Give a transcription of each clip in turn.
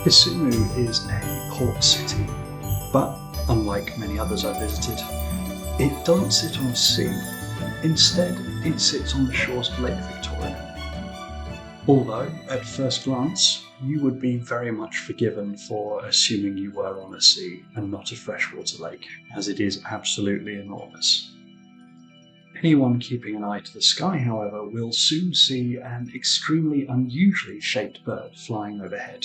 Kisumu is a port city, but unlike many others I've visited, it doesn't sit on a sea. Instead, it sits on the shores of Lake Victoria. Although, at first glance, you would be very much forgiven for assuming you were on a sea and not a freshwater lake, as it is absolutely enormous. Anyone keeping an eye to the sky, however, will soon see an extremely unusually shaped bird flying overhead.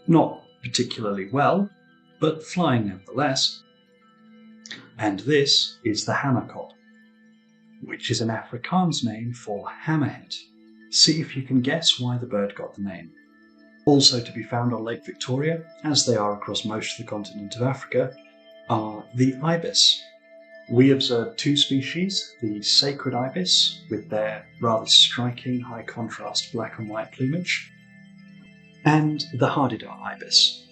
Not particularly well, but flying nevertheless. And this is the Hamerkop, which is an Afrikaans name for hammerhead. See if you can guess why the bird got the name. Also to be found on Lake Victoria, as they are across most of the continent of Africa, are the ibis. We observed two species, the sacred ibis, with their rather striking high contrast black and white plumage, and the Hardida ibis.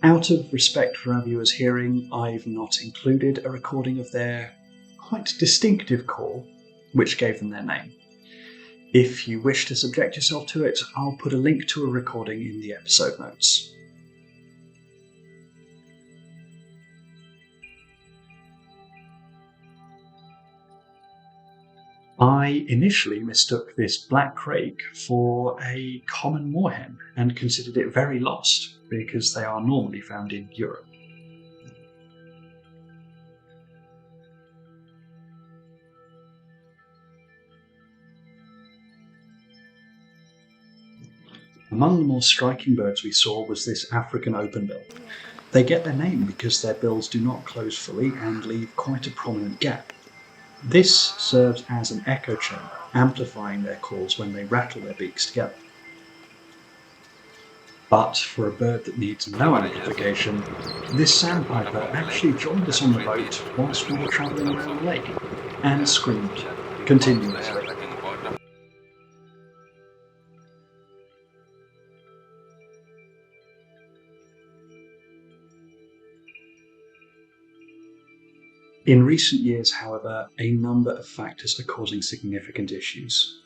Out of respect for our viewers' hearing, I've not included a recording of their quite distinctive call, which gave them their name. If you wish to subject yourself to it, I'll put a link to a recording in the episode notes. I initially mistook this black crake for a common moorhen and considered it very lost because they are normally found in Europe. Among the more striking birds we saw was this African openbill. They get their name because their bills do not close fully and leave quite a prominent gap. This serves as an echo chamber, amplifying their calls when they rattle their beaks together. But for a bird that needs no amplification, this sandpiper actually joined us on the boat whilst we were travelling around the lake, and screamed continuously. In recent years, however, a number of factors are causing significant issues.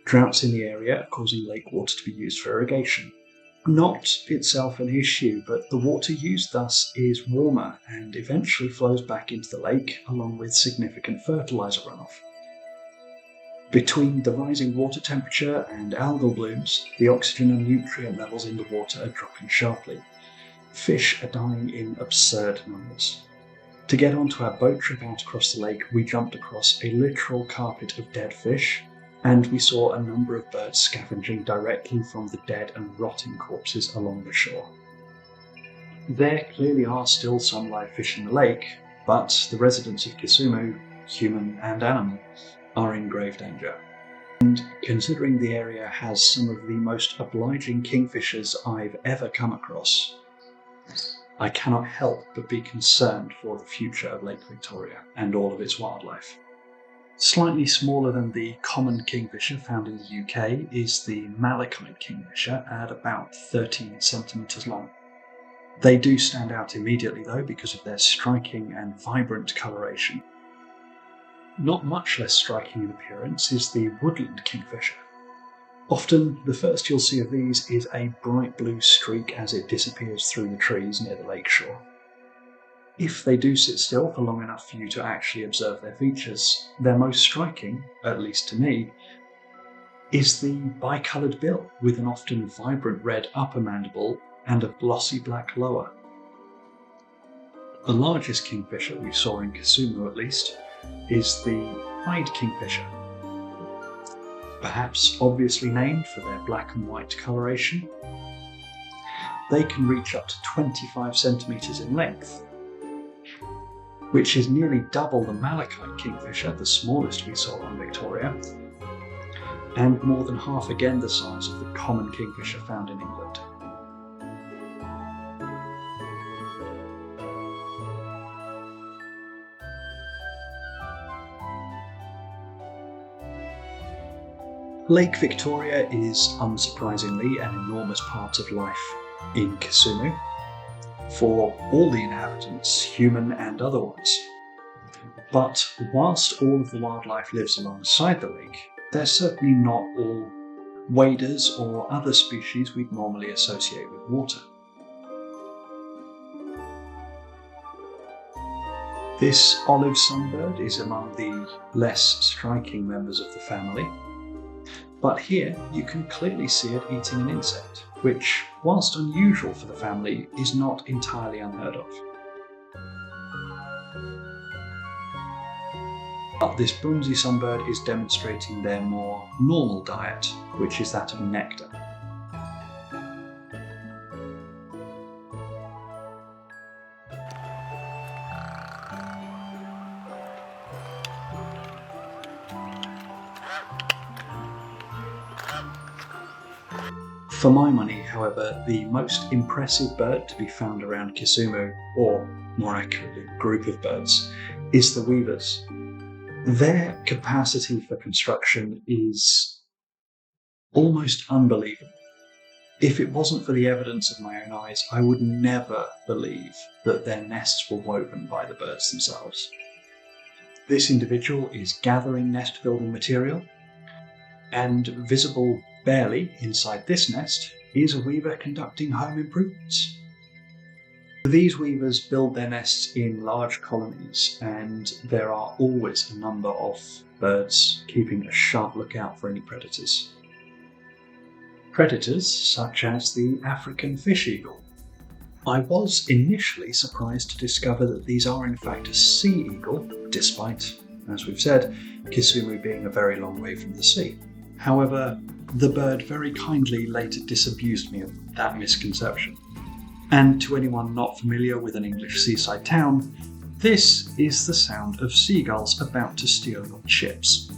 Droughts in the area are causing lake water to be used for irrigation. Not itself an issue, but the water used thus is warmer and eventually flows back into the lake along with significant fertiliser runoff. Between the rising water temperature and algal blooms, the oxygen and nutrient levels in the water are dropping sharply. Fish are dying in absurd numbers. To get onto our boat trip out across the lake, we jumped across a literal carpet of dead fish, and we saw a number of birds scavenging directly from the dead and rotting corpses along the shore. There clearly are still some live fish in the lake, but the residents of Kisumu, human and animal, are in grave danger. And considering the area has some of the most obliging kingfishers I've ever come across, I cannot help but be concerned for the future of Lake Victoria and all of its wildlife. Slightly smaller than the common kingfisher found in the UK is the Malachite kingfisher at about 13 centimetres long. They do stand out immediately though because of their striking and vibrant coloration. Not much less striking in appearance is the woodland kingfisher. Often, the first you'll see of these is a bright blue streak as it disappears through the trees near the lakeshore. If they do sit still for long enough for you to actually observe their features, their most striking, at least to me, is the bicoloured bill with an often vibrant red upper mandible and a glossy black lower. The largest kingfisher we saw in Kisumu at least is the pied kingfisher. Perhaps obviously named for their black and white coloration. They can reach up to 25 centimetres in length, which is nearly double the Malachite kingfisher, the smallest we saw on Victoria, and more than half again the size of the common kingfisher found in England. Lake Victoria is, unsurprisingly, an enormous part of life in Kisumu for all the inhabitants, human and otherwise. But whilst all of the wildlife lives alongside the lake, they're certainly not all waders or other species we'd normally associate with water. This olive sunbird is among the less striking members of the family, but here you can clearly see it eating an insect, which, whilst unusual for the family, is not entirely unheard of. But this bronzy sunbird is demonstrating their more normal diet, which is that of nectar. For my money, however, the most impressive bird to be found around Kisumu, or more accurately, group of birds, is the weavers. Their capacity for construction is almost unbelievable. If it wasn't for the evidence of my own eyes, I would never believe that their nests were woven by the birds themselves. This individual is gathering nest building material, and visible barely inside this nest is a weaver conducting home improvements. These weavers build their nests in large colonies, and there are always a number of birds keeping a sharp lookout for any predators. Predators such as the African fish eagle. I was initially surprised to discover that these are in fact a sea eagle, despite, as we've said, Kisumu being a very long way from the sea. However, the bird very kindly later disabused me of that misconception. And to anyone not familiar with an English seaside town, this is the sound of seagulls about to steal your chips.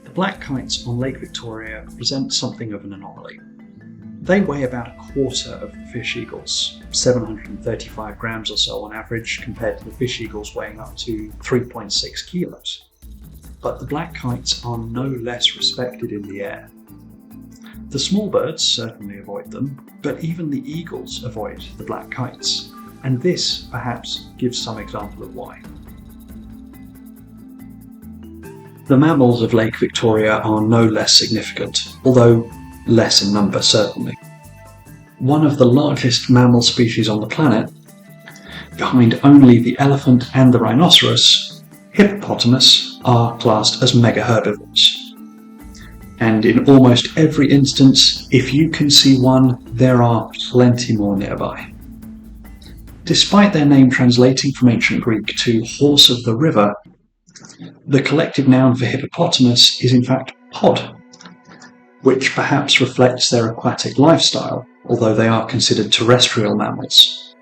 The black kites on Lake Victoria present something of an anomaly. They weigh about a quarter of the fish eagles, 735 grams or so on average, compared to the fish eagles weighing up to 3.6 kilos. But the black kites are no less respected in the air. The small birds certainly avoid them, but even the eagles avoid the black kites, and this perhaps gives some example of why. The mammals of Lake Victoria are no less significant, although less in number certainly. One of the largest mammal species on the planet, behind only the elephant and the rhinoceros, Hippopotamus are classed as megaherbivores. And in almost every instance, if you can see one, there are plenty more nearby. Despite their name translating from ancient Greek to horse of the river, the collective noun for hippopotamus is in fact pod, which perhaps reflects their aquatic lifestyle, although they are considered terrestrial mammals.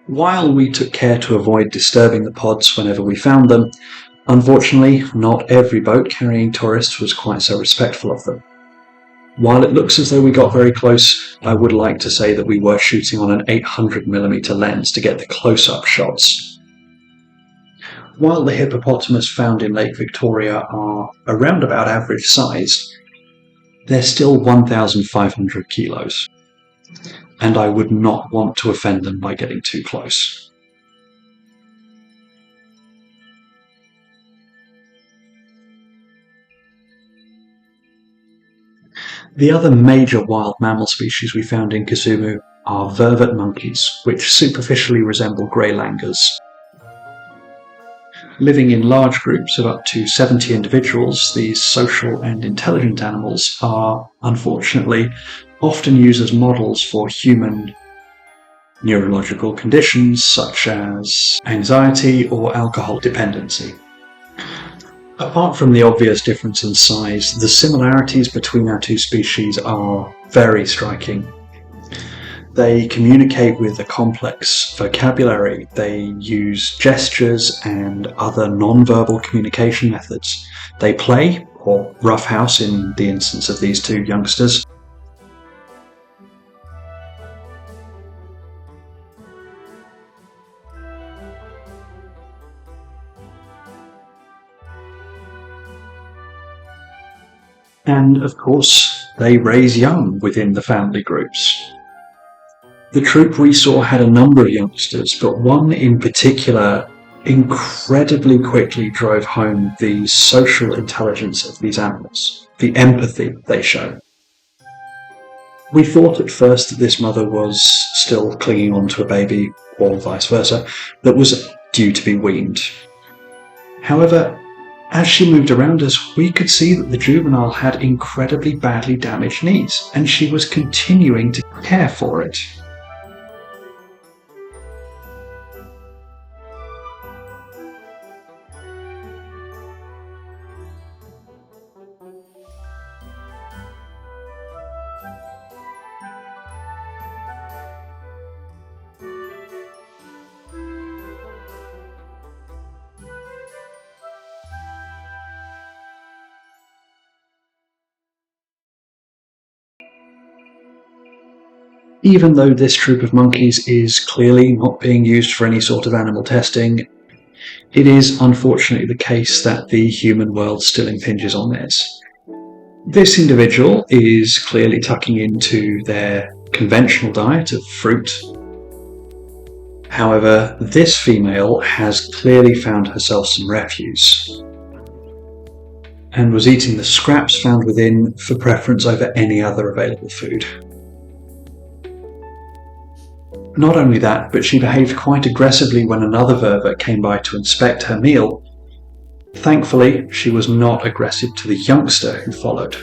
While we took care to avoid disturbing the pods whenever we found them, unfortunately not every boat carrying tourists was quite so respectful of them. While it looks as though we got very close, I would like to say that we were shooting on an 800mm lens to get the close-up shots. While the hippopotamus found in Lake Victoria are around about average sized, they're still 1,500 kilos, and I would not want to offend them by getting too close. The other major wild mammal species we found in Kisumu are vervet monkeys, which superficially resemble grey langurs. Living in large groups of up to 70 individuals, these social and intelligent animals are, unfortunately, often used as models for human neurological conditions such as anxiety or alcohol dependency. Apart from the obvious difference in size, the similarities between our two species are very striking. They communicate with a complex vocabulary. They use gestures and other non-verbal communication methods. They play, or roughhouse in the instance of these two youngsters. And of course, they raise young within the family groups. The troop we saw had a number of youngsters, but one in particular incredibly quickly drove home the social intelligence of these animals, the empathy they show. We thought at first that this mother was still clinging on to a baby, or vice versa, that was due to be weaned. However, as she moved around us, we could see that the juvenile had incredibly badly damaged knees, and she was continuing to care for it. Even though this troop of monkeys is clearly not being used for any sort of animal testing, it is unfortunately the case that the human world still impinges on theirs. This individual is clearly tucking into their conventional diet of fruit. However, this female has clearly found herself some refuse and was eating the scraps found within for preference over any other available food. Not only that, but she behaved quite aggressively when another vervet came by to inspect her meal. Thankfully, she was not aggressive to the youngster who followed.